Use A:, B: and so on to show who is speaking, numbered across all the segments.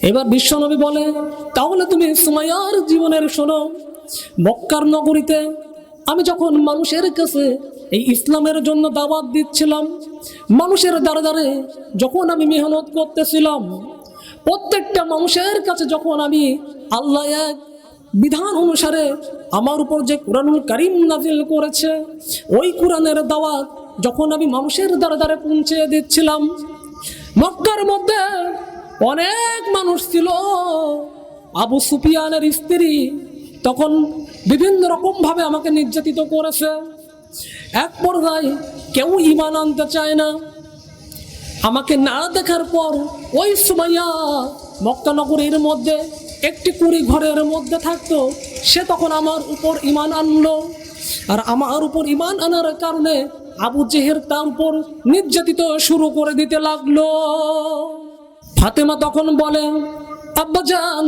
A: এবার বিশ্বনবী বলে, তাহলে তুমি সুমাইয়ার জীবনের শোনো। মক্কার নগরীতে আমি যখন মানুষের কাছে এই ইসলামের জন্য দাওয়াত দিচ্ছিলাম, মানুষের দ্বারে দ্বারে যখন আমি মেহনত করতেছিলাম, প্রত্যেকটা মানুষের কাছে যখন আমি আল্লাহ এক বিধান অনুসারে আমার উপর যে কুরআনুল কারীম নাজিল করেছে, ওই কুরআনের দাওয়াত যখন আমি মানুষের দ্বারে দ্বারে পৌঁছে দিচ্ছিলাম, মক্কার মধ্যে অনেক মানুষ ছিল। আবু সুফিয়ানের স্ত্রী তখন বিভিন্ন রকম ভাবে আমাকে নির্যাতিত করেছে। এক পর্যায়ে কেউ ঈমান আনতে চায় না। আমাকে না দেখার পর ওই সুমাইয়া মক্কা নগরীর মধ্যে একটি কুড়ি ঘরের মধ্যে থাকতো, সে তখন আমার উপর ঈমান আনলো। আর আমার উপর ঈমান আনার কারণে আবু জেহেল তার উপর নির্যাতিত শুরু করে দিতে লাগলো। ফাতেমা তখন বলে, আব্বাজান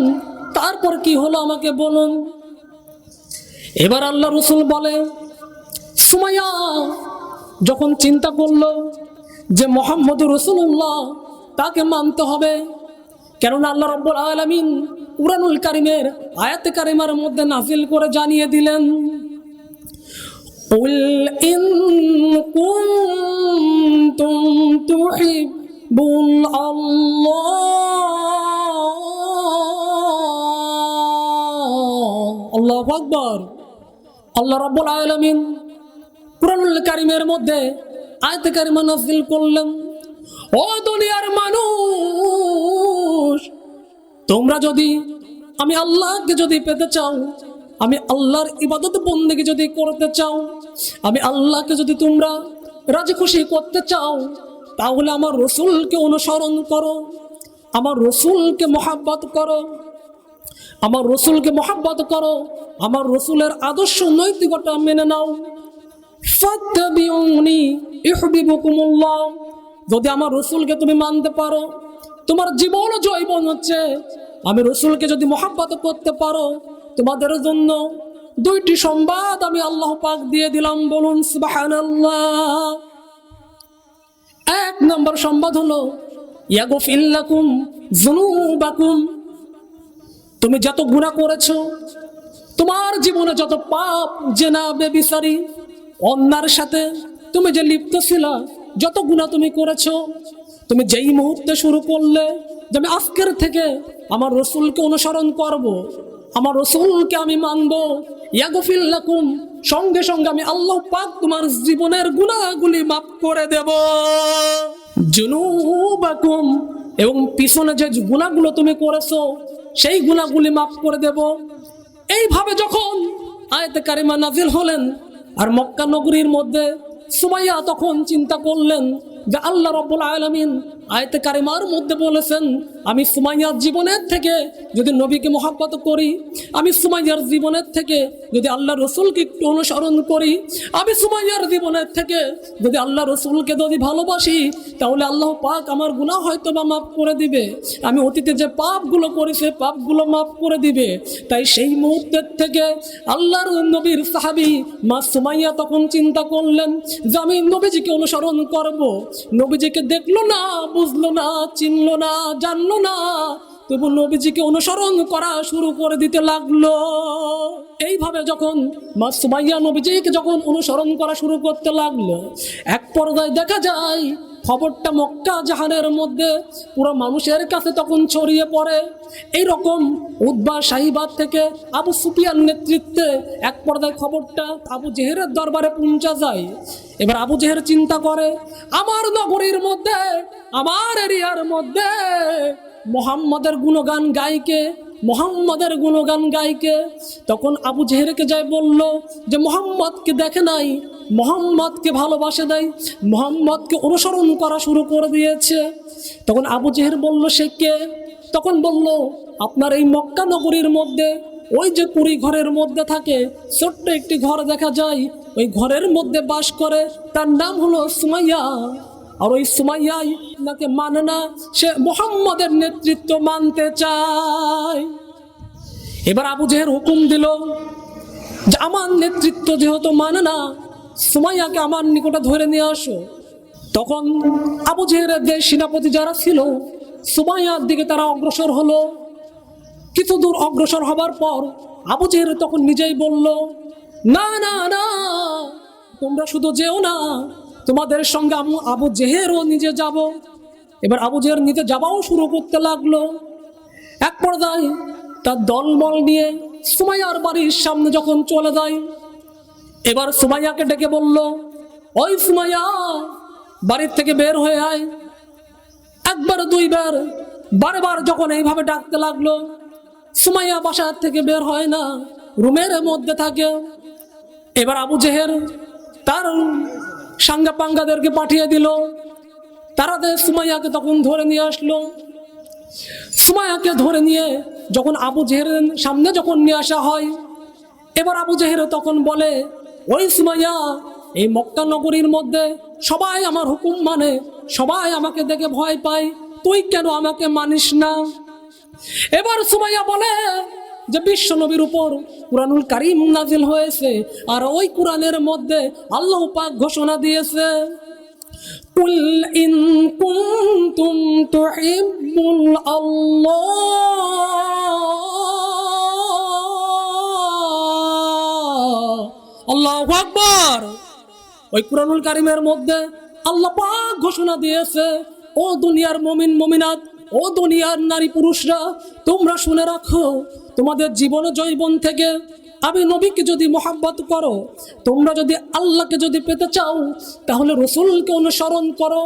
A: তারপর কি হলো আমাকে বলুন। এবার আল্লাহ রাসূল বলে, সুমাইয়া যখন চিন্তা করলো যে মুহাম্মদুর রাসূলুল্লাহ তাকে মানতে হবে, কেননা আল্লাহ রাব্বুল আলামিন কুরআনুল কারীমের আয়াতে কারিমার মধ্যে নাযিল করে জানিয়ে দিলেন, কুল ইন কুনতুম তুহিব্বুল আল্লাহ। আল্লাহু আকবার। আল্লাহ রাব্বুল আলামিন কুরআনুল কারীমের মধ্যে আয়াতে কারিমা নাযিল করলেন, ও দুনিয়ার মানুষ, তোমরা যদি আমি আল্লাহকে যদি পেতে চাও, আমি আল্লাহর ইবাদত বন্দেগী যদি করতে চাও, আমি আল্লাহকে যদি তোমরা রাজি খুশি করতে চাও, তাহলে আমার রাসূলকে অনুসরণ করো, আমার রাসূলকে মহব্বত করো, আমার রাসূলকে মহব্বত করো, আমার রাসূলের আদর্শ নৈতিকতা মেনে নাও। ফাত্তাবিউনি ইউহিব্বুকুমুল্লাহ। যদি আমার রাসূলকে তুমি মানতে পারো, তোমার জীবন জৈবন হচ্ছে, আমি রাসূলকে যদি মহব্বত করতে পারো, তোমাদের জন্য দুইটি সংবাদ আমি আল্লাহ পাক দিয়ে দিলাম। বলুন সুবহানাল্লাহ। এক নম্বর সংবাদ হলো, ইয়াগফির লাকুম যুনুবাকুম। তুমি যত গুনাহ করেছো, তোমার জীবনে যত পাপ, জেনা, বেবিচারি, অন্যার সাথে তুমি যে লিপ্ত ছিলা, যত গুনাহ তুমি করেছো, তুমি যেই মুহূর্তে শুরু করলে যে আমি আজকের থেকে আমার রাসূলকে অনুসরণ করব, আমার রাসূলকে আমি মানব, ইয়াগফির লাকুম, সঙ্গে সঙ্গে আমি আল্লাহ পাক তোমার জীবনের গুনাহগুলি মাফ করে দেব। যুনুবাকুম, এবং পিছনে যে গুনাহগুলো তুমি করেছো সেই গুনাহগুলি মাফ করে দেব। এইভাবে যখন আয়াতে কারিমা নাজিল হলেন, আর মক্কা নগরীর মধ্যে সুমাইয়া তখন চিন্তা করলেন যে আল্লাহ রাব্বুল আলামিন আয়াতে কারিমার মধ্যে বলেছেন, আমি সুমাইয়ার জীবনের থেকে যদি নবীকে মহব্বত করি, আমি সুমাইয়ার জীবনের থেকে যদি আল্লাহ রাসূলকে একটু অনুসরণ করি, আমি সুমাইয়ার জীবনের থেকে যদি আল্লাহ রাসূলকে যদি ভালোবাসি, তাহলে আল্লাহ পাক আমার গুনাহ হয়তো বা মাফ করে দিবে, আমি অতীতে যে পাপগুলো করি সে পাপগুলো মাফ করে দিবে। তাই সেই মুহূর্তের থেকে আল্লাহর নবীর সাহাবী মা সুমাইয়া তখন চিন্তা করলেন যে আমি নবীজিকে অনুসরণ করব। নবীজিকে দেখলো না, বুঝলো না, চিনলো না, জানলো না, তবু নবীজিকে অনুসরণ করা শুরু করে দিতে লাগলো। এইভাবে যখন মা সুমাইয়া নবীজিকে যখন অনুসরণ করা শুরু করতে লাগলো, এক পর্যায়ে দেখা যায় খবরটা মক্কা জাহানের মধ্যে পুরো মানুষের কাছে তখন ছড়িয়ে পড়ে। এইরকম উতবা সাহিবাদ থেকে আবু সুফিয়ান নেতৃত্বে এক পর্যায়ে খবরটা আবু জেহেলের দরবারে পৌঁছা যায়। এবার আবু জেহেল চিন্তা করে, আমার নগরীর মধ্যে, আমার এরিয়ার মধ্যে মুহাম্মাদের গুণগান গাইকে, মুহাম্মাদের গুণগান গাইকে। তখন আবু জেহেলকে যায় বলল যে মুহাম্মদকে দেখে নাই, মুহাম্মদকে ভালোবাসে নাই, মুহাম্মদকে অনুসরণ করা শুরু করে দিয়েছে। তখন আবু জেহেল বলল, সে কে? তখন বলল, আপনার এই মক্কা নগরীর মধ্যে ওই যে কুড়ি ঘরের মধ্যে থাকে, ছোট্ট একটি ঘর দেখা যায়, ওই ঘরের মধ্যে বাস করে, তার নাম হলো সুমাইয়া। আর ওই সুমাইয়াই নাকে মানে না, সে মুহাম্মদের নেতৃত্ব মানতে চায়। এবার আবু জেহেল হুকুম দিল যে আমার নেতৃত্ব যেহেতু মানে না, সুমাইয়াকে আমার নিকটে ধরে নিয়ে আসো। তখন আবু জেহেলের যে সেনাপতি যারা ছিল সুমাইয়ার দিকে তারা অগ্রসর হলো। কিছু দূর অগ্রসর হবার পর আবু জেহেল তখন নিজেই বলল, না না না, তোমরা শুধু যেও না, তোমাদের সঙ্গে আবু জেহেলও নিজে যাব। এবার আবু জেহেল নিজে যাওয়াও শুরু করতে লাগলো। এক পর্যায়ে তার দলবল নিয়ে সুমাইয়ার বাড়ির সামনে যখন চলে যায়, এবার সুমাইয়াকে ডেকে বলল, ওই সুমাইয়া, বাড়ির থেকে বের হয়ে আয়। একবার দুইবার বারবার যখন এইভাবে ডাকতে লাগলো, সুমাইয়া বাসার থেকে বের হয় না, রুমের মধ্যে থাকে। এবার আবু জেহেল তার সাঙ্গা পাঙ্গাদেরকে পাঠিয়ে দিল। তারা সুমাইয়াকে তখন ধরে নিয়ে আসলো। সুমাইয়াকে ধরে নিয়ে যখন আবু জেহেলের সামনে যখন নিয়ে আসা হয়, এবার আবু জেহেল তখন বলে, ওই সুমাইয়া, এই মক্কা নগরীর মধ্যে সবাই আমার হুকুম মানে, সবাই আমাকে দেখে ভয় পায়, তুই কেন আমাকে মানিস না? এবার সুমাইয়া বলে যে বিশ্ব নবীর উপর কুরআনুল কারীম নাজিল হয়েছে, আর ওই কুরআনের মধ্যে আল্লাহ পাক ঘোষণা দিয়েছে, কুল ইন কুনতুম তুহিব্বুল আল্লাহ, আল্লাহু আকবার। ওই কুরআনুল কারীমের মধ্যে আল্লাহ পাক ঘোষণা দিয়েছে, ও দুনিয়ার মুমিন মুমিনাত, ও দুনিয়ার নারী পুরুষরা, তোমরা শুনে রাখো, তোমাদের জীবন জৈবন থেকে আমি নবীকে যদি মহাব্বত করো, তোমরা যদি আল্লাহকে যদি পেতে চাও, তাহলে রসুলকে অনুসরণ করো,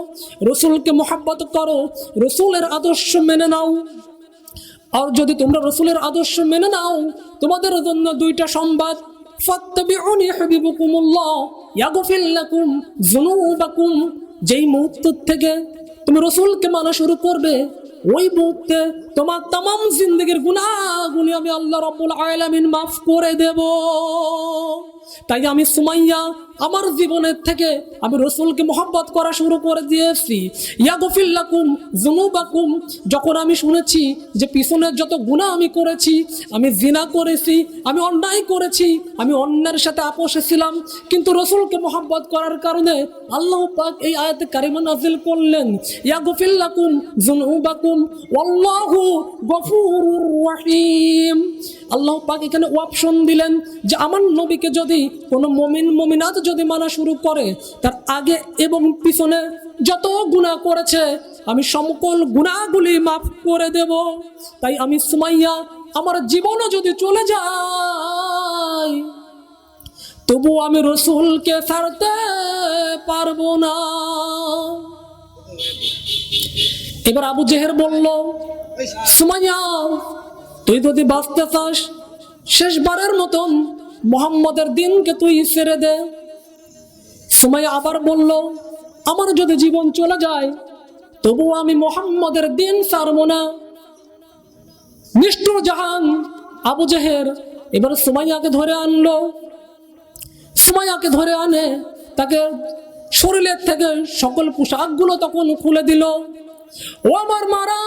A: রসুলকে মহাব্বত করো, রসুলের আদর্শ মেনে নাও। আর যদি তোমরা রসুলের আদর্শ মেনে নাও, তোমাদের জন্য দুইটা সংবাদ, ফাত্তাবিউনি ইউহিব্বুকুমুল্লাহ ইয়াগফির লাকুম যুনুবাকুম। যেই মুহূর্ত থেকে তুমি রসুলকে মানা শুরু করবে, ওই মুহূর্তে তোমার তামাম জিন্দেগির গুনাহগুলি আমি আল্লাহ রাব্বুল আলামিন মাফ করে দেব। তাই আমি সুমাইয়া আমার জীবনের থেকে আমি রসুলকে মহব্বত করা শুরু করে দিয়েছি। ইয়াগফির লাকুম যুনুবাকুম, যখন আমি শুনেছি যে পিছনের যত গুনাহ আমি করেছি, আমি জিনা করেছি, আমি অন্যায় করেছি, আমি অন্যের সাথে আপোষে ছিলাম, কিন্তু রসুলকে মহব্বত করার কারণে আল্লাহ পাক এই আয়াতে কারিমা নাজিল করলেন, ইয়াগফির লাকুম যুনুবাকুম ওয়াল্লাহু গফুরুর রহিম। আল্লাহ পাক এখানে অপশন দিলেন যে আমার নবীকে যদি কোনো মুমিন মুমিনাত যদি মানা শুরু করে, তার আগে এবং পিছনে যত গুনাহ করেছে আমি সকল গুনাহগুলি মাফ করে দেব। তাই আমি সুমাইয়া আমার জীবনও যদি চলে যায়, তবু আমি রসুলকে ছাড়তে পারবো না। এবার আবু জেহেল বলল, সুমাইয়া, তুই যদি বাঁচতে চাস, শেষবারের মতন মুহাম্মদের দিনকে তুই ছেড়ে দে। সুমাইয়া আবার বলল, আমার যদি জীবন চলে যায়, তবু আমি মুহাম্মদের দিন ছাড়বো না। নিষ্ঠুর জাহান আবু জেহেল এবার সুমাইয়াকে ধরে আনলো। সুমাইয়াকে ধরে আনে, তাকে শরীরের থেকে সকল পোশাকগুলো তখন খুলে দিল। ও আমার মারা,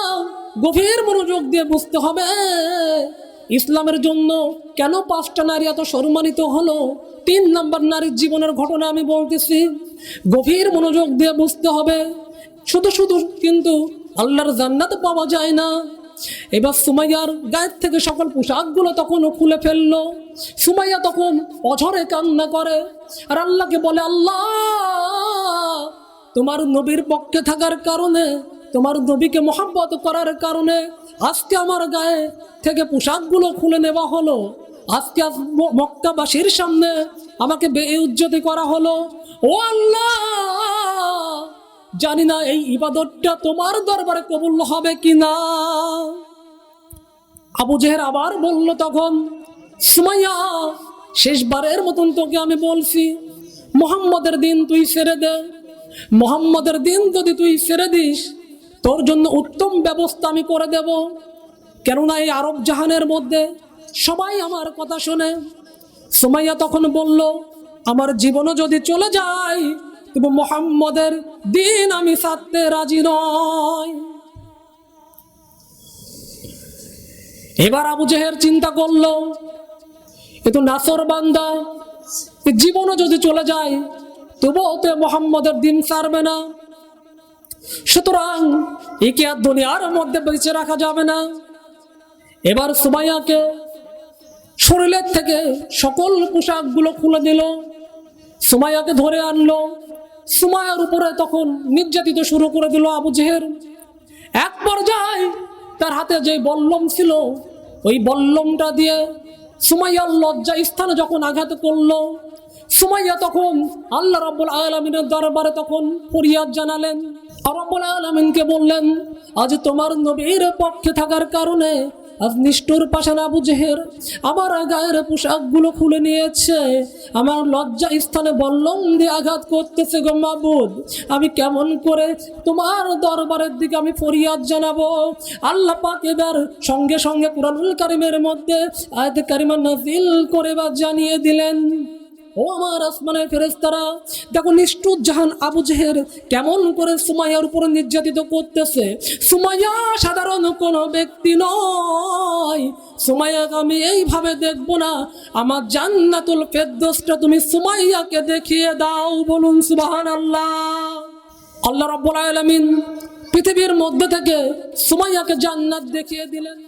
A: গভীর মনোযোগ দিয়ে বুঝতে হবে ইসলামের জন্য কেন 5টা নারী এত সম্মানিত হলো। 3 নাম্বার নারীর জীবনের ঘটনা আমি বলতেছি, গভীর মনোযোগ দিয়ে বুঝতে হবে। শুধু শুধু কিন্তু আল্লাহর জান্নাত পাওয়া যায় না। এবার সুমাইয়ার গায়ের থেকে সকল পোশাকগুলো তখন খুলে ফেললো। সুমাইয়া তখন অঝরে কান্না করে আর আল্লাহকে বলে, আল্লাহ, তোমার নবীর পক্ষে থাকার কারণে, তোমার নবীকে মহব্বত করার কারণে আজকে আমার গায়ে থেকে পোশাকগুলো খুলে নেওয়া হলো। আজকে মক্কাবাসীর সামনে আমাকে বেইজ্জতি করা হলো। ও আল্লাহ, জানি না এই ইবাদতটা তোমার দরবারে কবুল হবে কিনা। আবু জেহেল আবার বলল তখন, সুমাইয়া, শেষবারের মতন তোকে আমি বলছি, মুহাম্মদের দিন তুই ছেড়ে দে। মুহাম্মদের দিন যদি তুই ছেড়ে দিস, তোর জন্য উত্তম ব্যবস্থা আমি করে দেব। কেননা এই আরব জাহানের মধ্যে সবাই আমার কথা শোনে। সুমাইয়া তখন বলল, আমার জীবনও যদি চলে যায়, তবু মুহাম্মদের দিন আমি ছাড়তে রাজি নই। এবার আবু জেহেল চিন্তা করলো, এ তো নাসর বান্দা, জীবনও যদি চলে যায় তবুও তো মুহাম্মদের দিন ছাড়বে না। সুতরাং একে আর দুনিয়ার মধ্যে বেঁচে রাখা যাবে না। এবার সুমাইয়াকে শরীরের থেকে সকল পোশাকগুলো খুলে দিল, সুমাইয়াকে ধরে আনলো, সুমাইয়ার উপরে তখন নির্যাতিত শুরু করে দিল আবু জেহেল। এক পর্যায়ে তার হাতে যে বল্লম ছিল ওই বল্লমটা দিয়ে সুমাইয়ার লজ্জা স্থানে যখন আঘাত করলো, সুমাইয়া তখন আল্লাহ রাব্বুল আলামিনের দরবারে তখন ফরিয়াদ জানালেন। আর রাব্বুল আলামিনকে বললেন, আজ তোমার নবীর পক্ষে থাকার কারণে আজ নিষ্ঠুর পাষাণ আবু জেহেল আমার গায়ের পোশাকগুলো খুলে নিয়েছে, আমার লজ্জা স্থানে বল্লম দিয়ে আঘাত করতেছে গো মাবুদ, আমি কেমন করে তোমার দরবারের দিকে আমি ফরিয়াদ জানাবো। আল্লাহ পাক এবার সঙ্গে সঙ্গে কুরআনুল কারীমের মধ্যে আয়াত কারিমা নাযিল করে বা জানিয়ে দিলেন, ও আমার আসমানের ফেরেশতারা, দেখো নিষ্ঠুর জাহান আবু জেহেল কেমন করে সুমাইয়ার উপর নির্যাতিত করতেছে। সুমাইয়া সাধারণ কোনো ব্যক্তি নয়, সুমাইয়াকে আমি এইভাবে দেখবো না, আমার জান্নাতুল ফেরদৌসটা তুমি সুমাইয়াকে দেখিয়ে দাও। বলুন সুবহানাল্লাহ। আল্লাহ রাব্বুল আলামিন পৃথিবীর মধ্যে থেকে সুমাইয়াকে জান্নাত দেখিয়ে দিলেন।